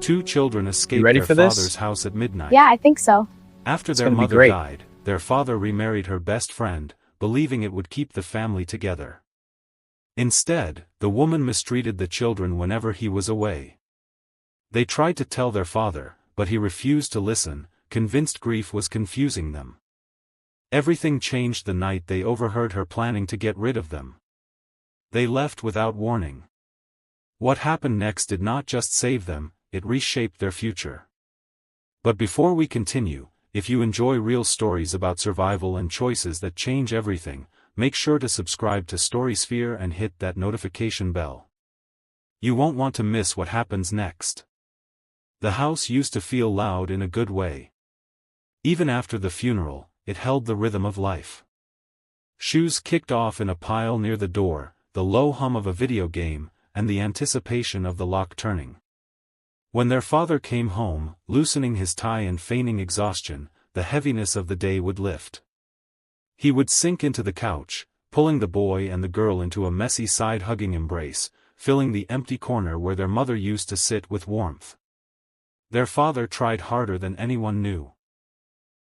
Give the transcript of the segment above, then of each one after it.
Two children You escaped ready their for this? father's house at midnight. Yeah, I think so. After It's their gonna be mother great. died, their father remarried her best friend, believing it would keep the family together. Instead, the woman mistreated the children whenever he was away. They tried to tell their father, but he refused to listen, convinced grief was confusing them. Everything changed the night they overheard her planning to get rid of them. They left without warning. What happened next did not just save them, it reshaped their future. But before we continue, if you enjoy real stories about survival and choices that change everything, make sure to subscribe to Storysphere and hit that notification bell. You won't want to miss what happens next. The house used to feel loud in a good way. Even after the funeral, it held the rhythm of life. Shoes kicked off in a pile near the door, the low hum of a video game, and the anticipation of the lock turning. When their father came home, loosening his tie and feigning exhaustion, the heaviness of the day would lift. He would sink into the couch, pulling the boy and the girl into a messy side-hugging embrace, filling the empty corner where their mother used to sit with warmth. Their father tried harder than anyone knew.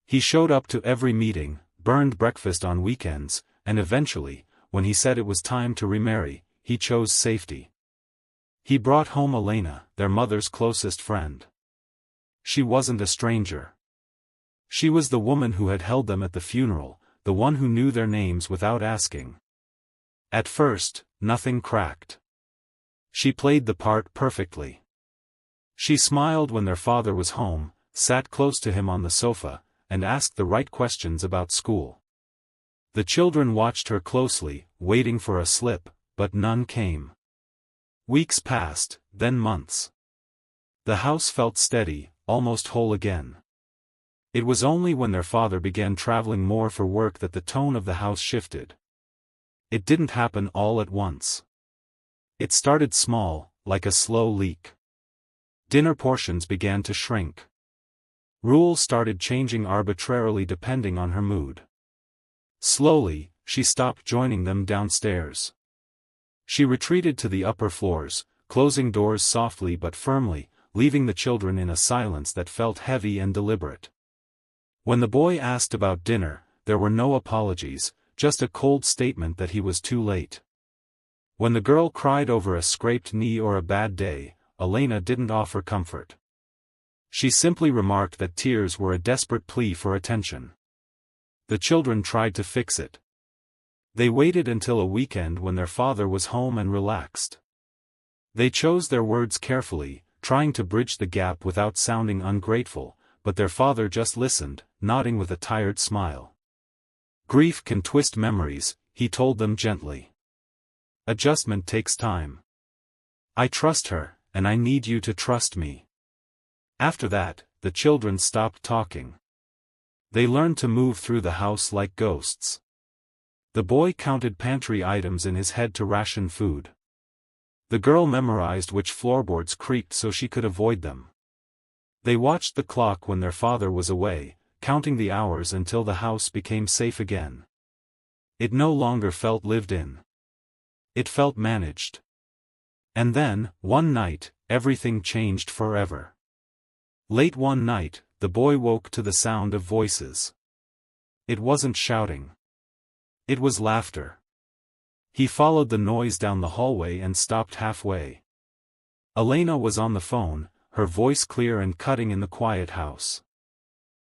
He showed up to every meeting, burned breakfast on weekends, and eventually, when he said it was time to remarry, he chose safety. He brought home Elena, their mother's closest friend. She wasn't a stranger. She was the woman who had held them at the funeral, the one who knew their names without asking. At first, nothing cracked. She played the part perfectly. She smiled when their father was home, sat close to him on the sofa, and asked the right questions about school. The children watched her closely, waiting for a slip, but none came. Weeks passed, then months. The house felt steady, almost whole again. It was only when their father began traveling more for work that the tone of the house shifted. It didn't happen all at once. It started small, like a slow leak. Dinner portions began to shrink. Rules started changing arbitrarily depending on her mood. Slowly, she stopped joining them downstairs. She retreated to the upper floors, closing doors softly but firmly, leaving the children in a silence that felt heavy and deliberate. When the boy asked about dinner, there were no apologies, just a cold statement that he was too late. When the girl cried over a scraped knee or a bad day, Elena didn't offer comfort. She simply remarked that tears were a desperate plea for attention. The children tried to fix it. They waited until a weekend when their father was home and relaxed. They chose their words carefully, trying to bridge the gap without sounding ungrateful, but their father just listened, nodding with a tired smile. Grief can twist memories, he told them gently. Adjustment takes time. I trust her, and I need you to trust me. After that, the children stopped talking. They learned to move through the house like ghosts. The boy counted pantry items in his head to ration food. The girl memorized which floorboards creaked so she could avoid them. They watched the clock when their father was away, counting the hours until the house became safe again. It no longer felt lived in. It felt managed. And then, one night, everything changed forever. Late one night, the boy woke to the sound of voices. It wasn't shouting. It was laughter. He followed the noise down the hallway and stopped halfway. Elena was on the phone, her voice clear and cutting in the quiet house.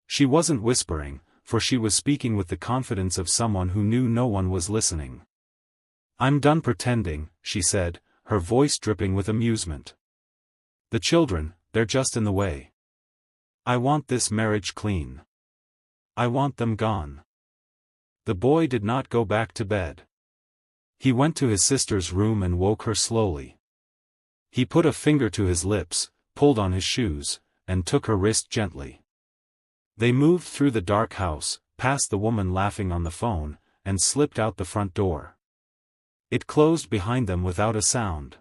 She wasn't whispering, for she was speaking with the confidence of someone who knew no one was listening. I'm done pretending, she said, her voice dripping with amusement. The children, they're just in the way. I want this marriage clean. I want them gone. The boy did not go back to bed. He went to his sister's room and woke her slowly. He put a finger to his lips, pulled on his shoes, and took her wrist gently. They moved through the dark house, past the woman laughing on the phone, and slipped out the front door. It closed behind them without a sound.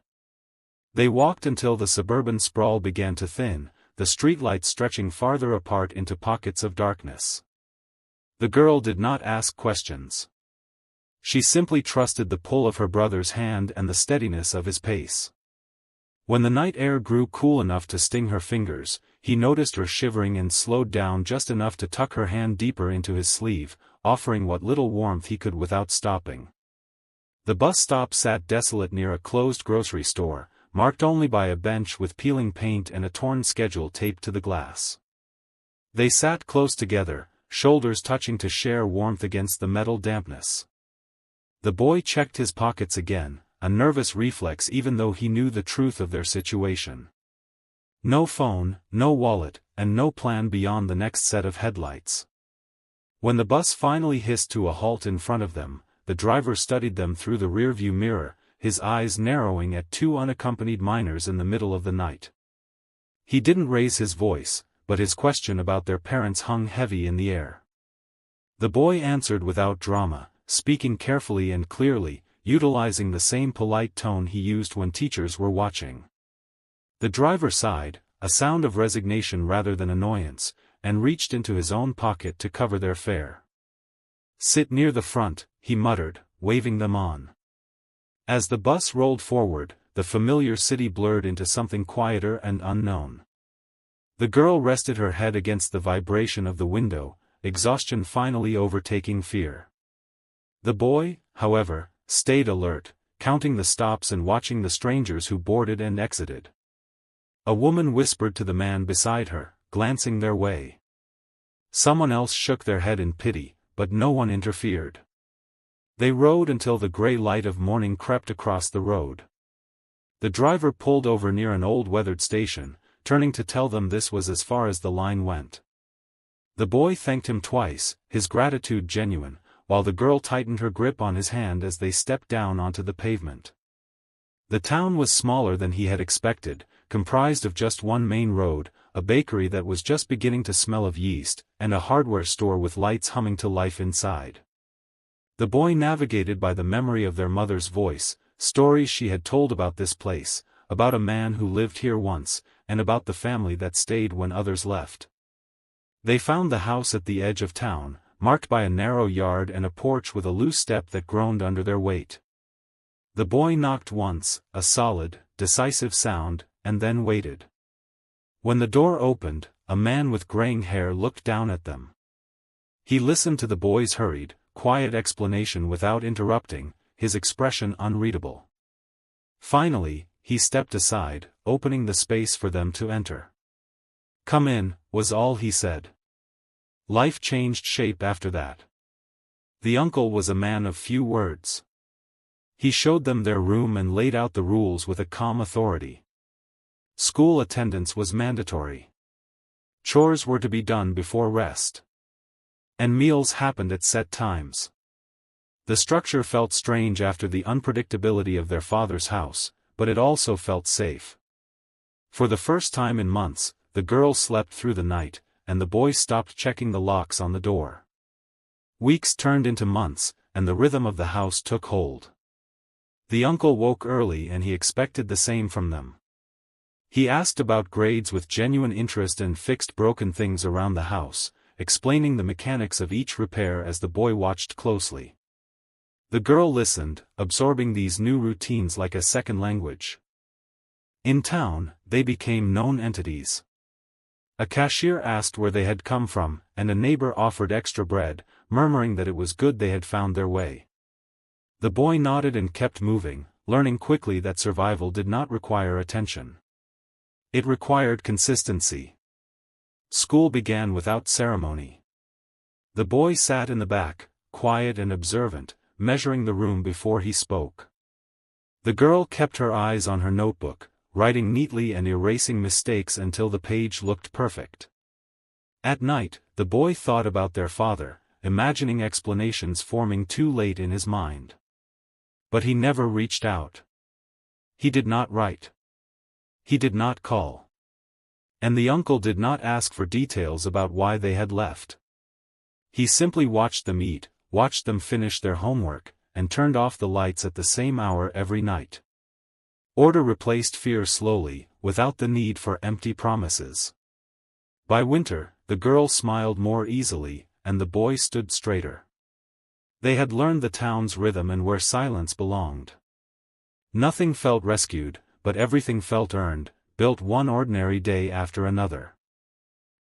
They walked until the suburban sprawl began to thin, the streetlights stretching farther apart into pockets of darkness. The girl did not ask questions. She simply trusted the pull of her brother's hand and the steadiness of his pace. When the night air grew cool enough to sting her fingers, he noticed her shivering and slowed down just enough to tuck her hand deeper into his sleeve, offering what little warmth he could without stopping. The bus stop sat desolate near a closed grocery store, marked only by a bench with peeling paint and a torn schedule taped to the glass. They sat close together, shoulders touching to share warmth against the metal dampness. The boy checked his pockets again, a nervous reflex even though he knew the truth of their situation. No phone, no wallet, and no plan beyond the next set of headlights. When the bus finally hissed to a halt in front of them, the driver studied them through the rearview mirror, his eyes narrowing at two unaccompanied minors in the middle of the night. He didn't raise his voice, but his question about their parents hung heavy in the air. The boy answered without drama, speaking carefully and clearly, utilizing the same polite tone he used when teachers were watching. The driver sighed, a sound of resignation rather than annoyance, and reached into his own pocket to cover their fare. "Sit near the front," he muttered, waving them on. As the bus rolled forward, the familiar city blurred into something quieter and unknown. The girl rested her head against the vibration of the window, exhaustion finally overtaking fear. The boy, however, stayed alert, counting the stops and watching the strangers who boarded and exited. A woman whispered to the man beside her, glancing their way. Someone else shook their head in pity, but no one interfered. They rode until the gray light of morning crept across the road. The driver pulled over near an old weathered station, turning to tell them this was as far as the line went. The boy thanked him twice, his gratitude genuine, while the girl tightened her grip on his hand as they stepped down onto the pavement. The town was smaller than he had expected, comprised of just one main road, a bakery that was just beginning to smell of yeast, and a hardware store with lights humming to life inside. The boy navigated by the memory of their mother's voice, stories she had told about this place, about a man who lived here once, and about the family that stayed when others left. They found the house at the edge of town, marked by a narrow yard and a porch with a loose step that groaned under their weight. The boy knocked once, a solid, decisive sound, and then waited. When the door opened, a man with graying hair looked down at them. He listened to the boy's hurried, quiet explanation without interrupting, his expression unreadable. Finally, he stepped aside, opening the space for them to enter. "Come in," was all he said. Life changed shape after that. The uncle was a man of few words. He showed them their room and laid out the rules with a calm authority. School attendance was mandatory. Chores were to be done before rest. And meals happened at set times. The structure felt strange after the unpredictability of their father's house, but it also felt safe. For the first time in months, the girl slept through the night, and the boy stopped checking the locks on the door. Weeks turned into months, and the rhythm of the house took hold. The uncle woke early and he expected the same from them. He asked about grades with genuine interest and fixed broken things around the house, explaining the mechanics of each repair as the boy watched closely. The girl listened, absorbing these new routines like a second language. In town, they became known entities. A cashier asked where they had come from, and a neighbor offered extra bread, murmuring that it was good they had found their way. The boy nodded and kept moving, learning quickly that survival did not require attention. It required consistency. School began without ceremony. The boy sat in the back, quiet and observant, measuring the room before he spoke. The girl kept her eyes on her notebook, writing neatly and erasing mistakes until the page looked perfect. At night, the boy thought about their father, imagining explanations forming too late in his mind. But he never reached out. He did not write. He did not call. And the uncle did not ask for details about why they had left. He simply watched them eat, watched them finish their homework, and turned off the lights at the same hour every night. Order replaced fear slowly, without the need for empty promises. By winter, the girl smiled more easily, and the boy stood straighter. They had learned the town's rhythm and where silence belonged. Nothing felt rescued, but everything felt earned, built one ordinary day after another.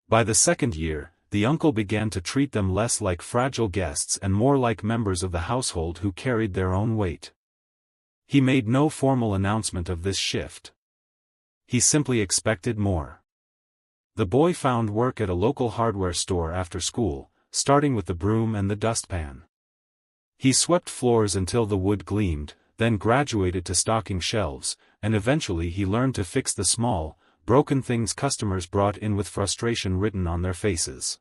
By the second year, the uncle began to treat them less like fragile guests and more like members of the household who carried their own weight. He made no formal announcement of this shift. He simply expected more. The boy found work at a local hardware store after school, starting with the broom and the dustpan. He swept floors until the wood gleamed, then graduated to stocking shelves, and eventually he learned to fix the small, broken things customers brought in with frustration written on their faces.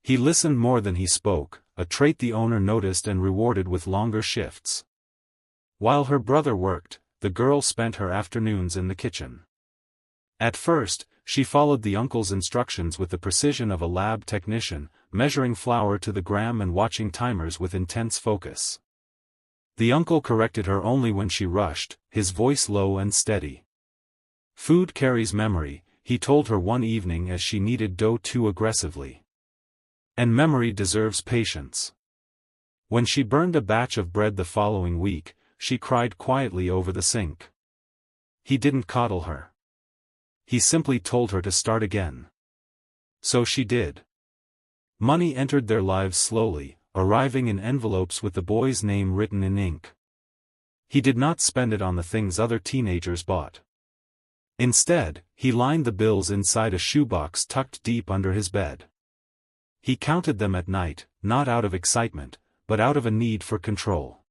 He listened more than he spoke, a trait the owner noticed and rewarded with longer shifts. While her brother worked, the girl spent her afternoons in the kitchen. At first, she followed the uncle's instructions with the precision of a lab technician, measuring flour to the gram and watching timers with intense focus. The uncle corrected her only when she rushed, his voice low and steady. "Food carries memory," he told her one evening as she kneaded dough too aggressively. "And memory deserves patience." When she burned a batch of bread the following week, she cried quietly over the sink. He didn't coddle her. He simply told her to start again. So she did. Money entered their lives slowly, arriving in envelopes with the boy's name written in ink. He did not spend it on the things other teenagers bought. Instead, he lined the bills inside a shoebox tucked deep under his bed. He counted them at night, not out of excitement, but out of a need for control.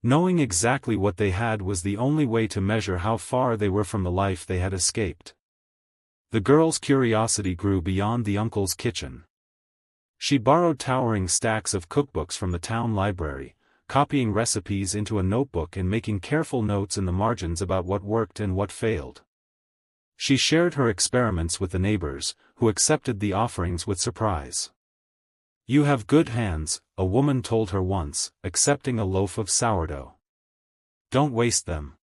Knowing exactly what they had was the only way to measure how far they were from the life they had escaped. The girl's curiosity grew beyond the uncle's kitchen. She borrowed towering stacks of cookbooks from the town library, copying recipes into a notebook and making careful notes in the margins about what worked and what failed. She shared her experiments with the neighbors, who accepted the offerings with surprise. "You have good hands," a woman told her once, accepting a loaf of sourdough. "Don't waste them."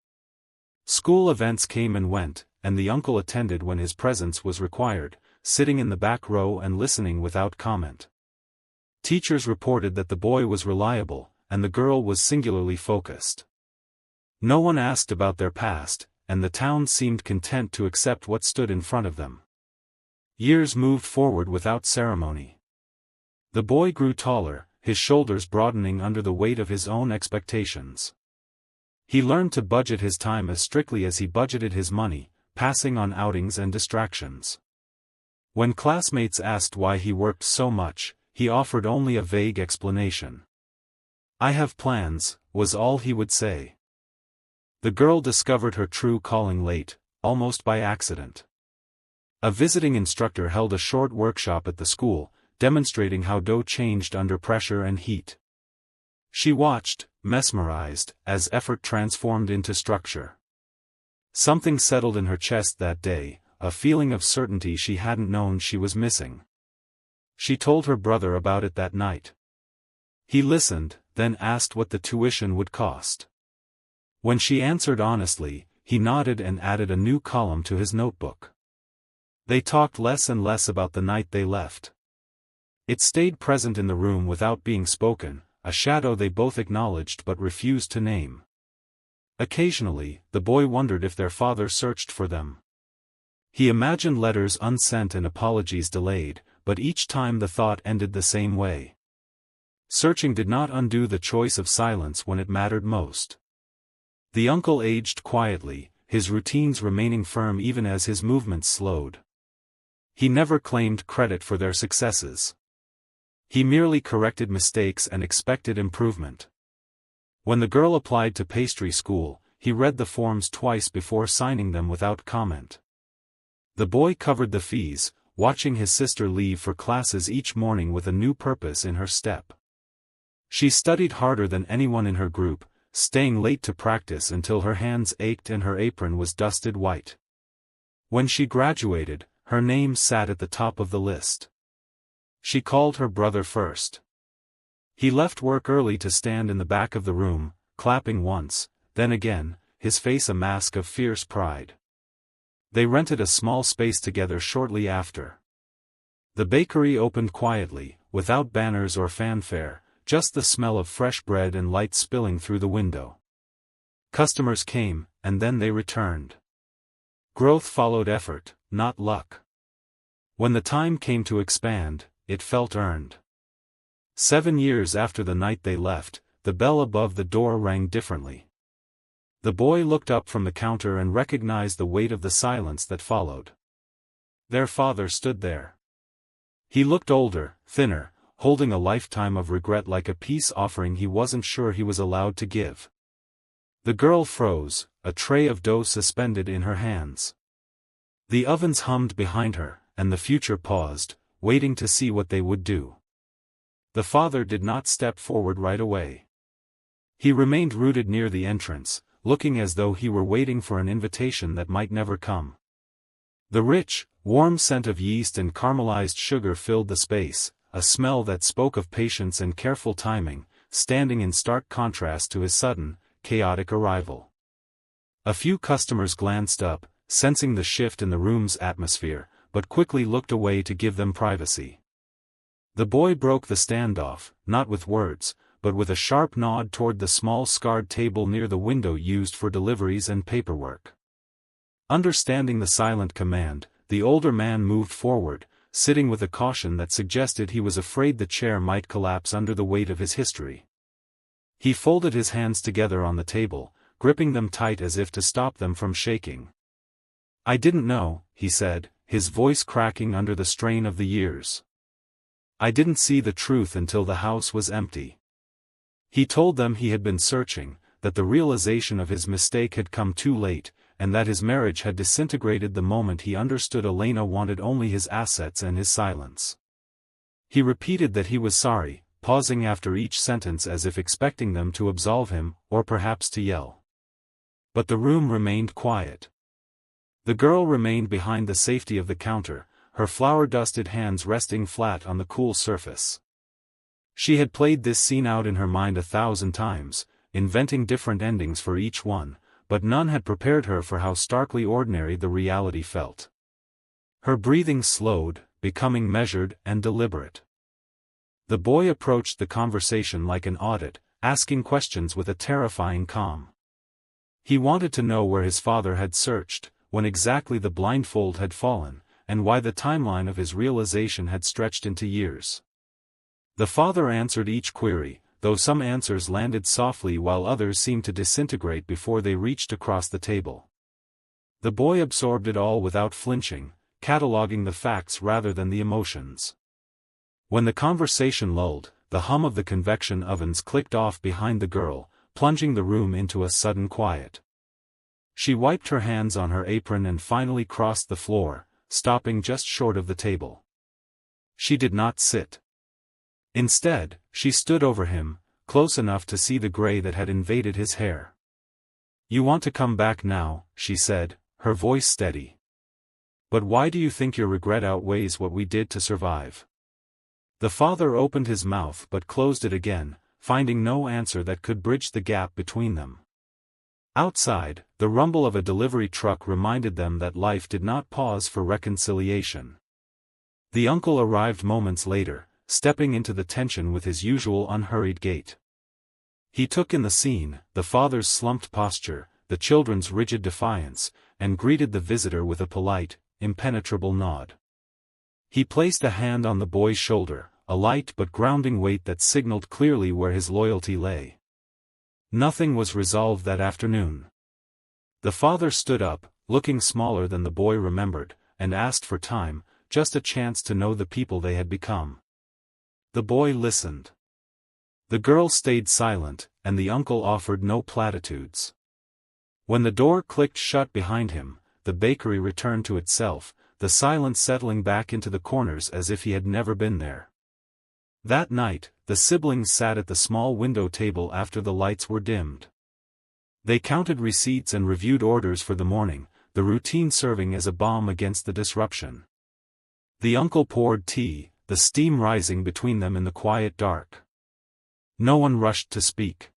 School events came and went, and the uncle attended when his presence was required, sitting in the back row and listening without comment. Teachers reported that the boy was reliable, and the girl was singularly focused. No one asked about their past, and the town seemed content to accept what stood in front of them. Years moved forward without ceremony. The boy grew taller, his shoulders broadening under the weight of his own expectations. He learned to budget his time as strictly as he budgeted his money, passing on outings and distractions. When classmates asked why he worked so much, he offered only a vague explanation. "I have plans," was all he would say. The girl discovered her true calling late, almost by accident. A visiting instructor held a short workshop at the school, demonstrating how dough changed under pressure and heat. She watched, mesmerized, as effort transformed into structure. Something settled in her chest that day, a feeling of certainty she hadn't known she was missing. She told her brother about it that night. He listened, then asked what the tuition would cost. When she answered honestly, he nodded and added a new column to his notebook. They talked less and less about the night they left. It stayed present in the room without being spoken, a shadow they both acknowledged but refused to name. Occasionally, the boy wondered if their father searched for them. He imagined letters unsent and apologies delayed, but each time the thought ended the same way. Searching did not undo the choice of silence when it mattered most. The uncle aged quietly, his routines remaining firm even as his movements slowed. He never claimed credit for their successes. He merely corrected mistakes and expected improvement. When the girl applied to pastry school, he read the forms twice before signing them without comment. The boy covered the fees, watching his sister leave for classes each morning with a new purpose in her step. She studied harder than anyone in her group, staying late to practice until her hands ached and her apron was dusted white. When she graduated, her name sat at the top of the list. She called her brother first. He left work early to stand in the back of the room, clapping once, then again, his face a mask of fierce pride. They rented a small space together shortly after. The bakery opened quietly, without banners or fanfare, just the smell of fresh bread and light spilling through the window. Customers came, and then they returned. Growth followed effort, not luck. When the time came to expand, it felt earned. 7 years after the night they left, the bell above the door rang differently. The boy looked up from the counter and recognized the weight of the silence that followed. Their father stood there. He looked older, thinner, holding a lifetime of regret like a peace offering he wasn't sure he was allowed to give. The girl froze, a tray of dough suspended in her hands. The ovens hummed behind her, and the future paused, waiting to see what they would do. The father did not step forward right away. He remained rooted near the entrance, looking as though he were waiting for an invitation that might never come. The rich, warm scent of yeast and caramelized sugar filled the space, a smell that spoke of patience and careful timing, standing in stark contrast to his sudden, chaotic arrival. A few customers glanced up, sensing the shift in the room's atmosphere, but quickly looked away to give them privacy. The boy broke the standoff, not with words, but with a sharp nod toward the small scarred table near the window used for deliveries and paperwork. Understanding the silent command, the older man moved forward, sitting with a caution that suggested he was afraid the chair might collapse under the weight of his history. He folded his hands together on the table, gripping them tight as if to stop them from shaking. "I didn't know," he said, his voice cracking under the strain of the years. "I didn't see the truth until the house was empty." He told them he had been searching, that the realization of his mistake had come too late, and that his marriage had disintegrated the moment he understood Elena wanted only his assets and his silence. He repeated that he was sorry, pausing after each sentence as if expecting them to absolve him, or perhaps to yell. But the room remained quiet. The girl remained behind the safety of the counter, her flour-dusted hands resting flat on the cool surface. She had played this scene out in her mind 1,000 times, inventing different endings for each one, but none had prepared her for how starkly ordinary the reality felt. Her breathing slowed, becoming measured and deliberate. The boy approached the conversation like an audit, asking questions with a terrifying calm. He wanted to know where his father had searched, when exactly the blindfold had fallen, and why the timeline of his realization had stretched into years. The father answered each query, though some answers landed softly while others seemed to disintegrate before they reached across the table. The boy absorbed it all without flinching, cataloging the facts rather than the emotions. When the conversation lulled, the hum of the convection ovens clicked off behind the girl, plunging the room into a sudden quiet. She wiped her hands on her apron and finally crossed the floor, stopping just short of the table. She did not sit. Instead, she stood over him, close enough to see the gray that had invaded his hair. "You want to come back now," she said, her voice steady. "But why do you think your regret outweighs what we did to survive?" The father opened his mouth but closed it again, finding no answer that could bridge the gap between them. Outside, the rumble of a delivery truck reminded them that life did not pause for reconciliation. The uncle arrived moments later, stepping into the tension with his usual unhurried gait. He took in the scene, the father's slumped posture, the children's rigid defiance, and greeted the visitor with a polite, impenetrable nod. He placed a hand on the boy's shoulder, a light but grounding weight that signaled clearly where his loyalty lay. Nothing was resolved that afternoon. The father stood up, looking smaller than the boy remembered, and asked for time, just a chance to know the people they had become. The boy listened. The girl stayed silent, and the uncle offered no platitudes. When the door clicked shut behind him, the bakery returned to itself, the silence settling back into the corners as if he had never been there. That night, the siblings sat at the small window table after the lights were dimmed. They counted receipts and reviewed orders for the morning, the routine serving as a balm against the disruption. The uncle poured tea, the steam rising between them in the quiet dark. No one rushed to speak.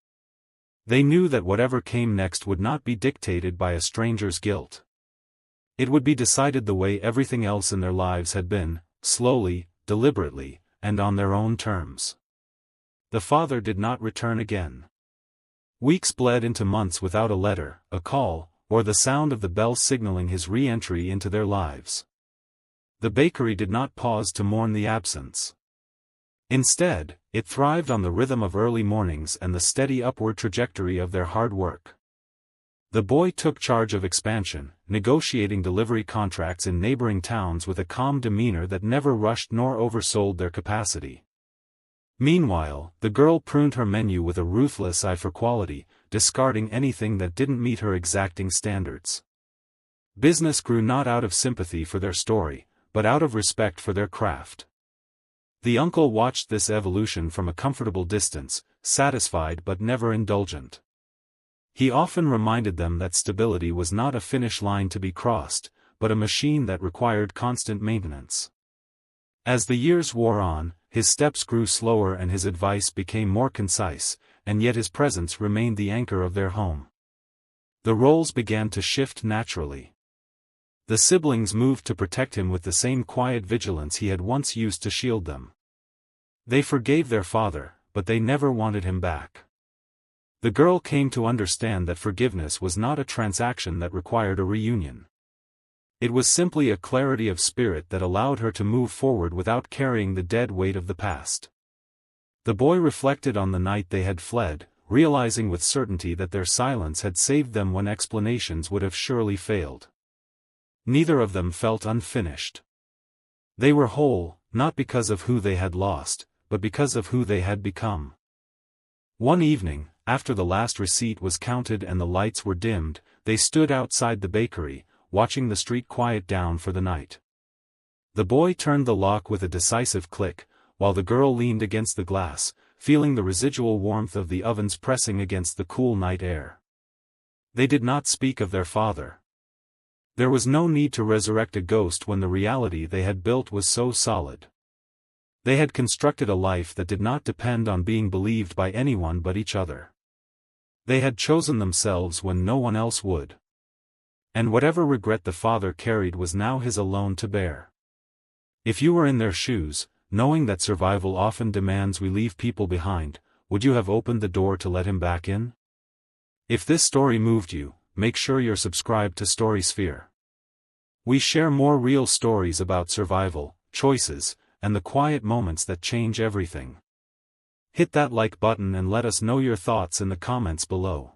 They knew that whatever came next would not be dictated by a stranger's guilt. It would be decided the way everything else in their lives had been, slowly, deliberately, and on their own terms. The father did not return again. Weeks bled into months without a letter, a call, or the sound of the bell signaling his re-entry into their lives. The bakery did not pause to mourn the absence. Instead, it thrived on the rhythm of early mornings and the steady upward trajectory of their hard work. The boy took charge of expansion, negotiating delivery contracts in neighboring towns with a calm demeanor that never rushed nor oversold their capacity. Meanwhile, the girl pruned her menu with a ruthless eye for quality, discarding anything that didn't meet her exacting standards. Business grew not out of sympathy for their story, but out of respect for their craft. The uncle watched this evolution from a comfortable distance, satisfied but never indulgent. He often reminded them that stability was not a finish line to be crossed, but a machine that required constant maintenance. As the years wore on, his steps grew slower and his advice became more concise, and yet his presence remained the anchor of their home. The roles began to shift naturally. The siblings moved to protect him with the same quiet vigilance he had once used to shield them. They forgave their father, but they never wanted him back. The girl came to understand that forgiveness was not a transaction that required a reunion. It was simply a clarity of spirit that allowed her to move forward without carrying the dead weight of the past. The boy reflected on the night they had fled, realizing with certainty that their silence had saved them when explanations would have surely failed. Neither of them felt unfinished. They were whole, not because of who they had lost, but because of who they had become. One evening, after the last receipt was counted and the lights were dimmed, they stood outside the bakery, watching the street quiet down for the night. The boy turned the lock with a decisive click, while the girl leaned against the glass, feeling the residual warmth of the ovens pressing against the cool night air. They did not speak of their father. There was no need to resurrect a ghost when the reality they had built was so solid. They had constructed a life that did not depend on being believed by anyone but each other. They had chosen themselves when no one else would. And whatever regret the father carried was now his alone to bear. If you were in their shoes, knowing that survival often demands we leave people behind, would you have opened the door to let him back in? If this story moved you, make sure you're subscribed to Storysphere. We share more real stories about survival, choices, and the quiet moments that change everything. Hit that like button and let us know your thoughts in the comments below.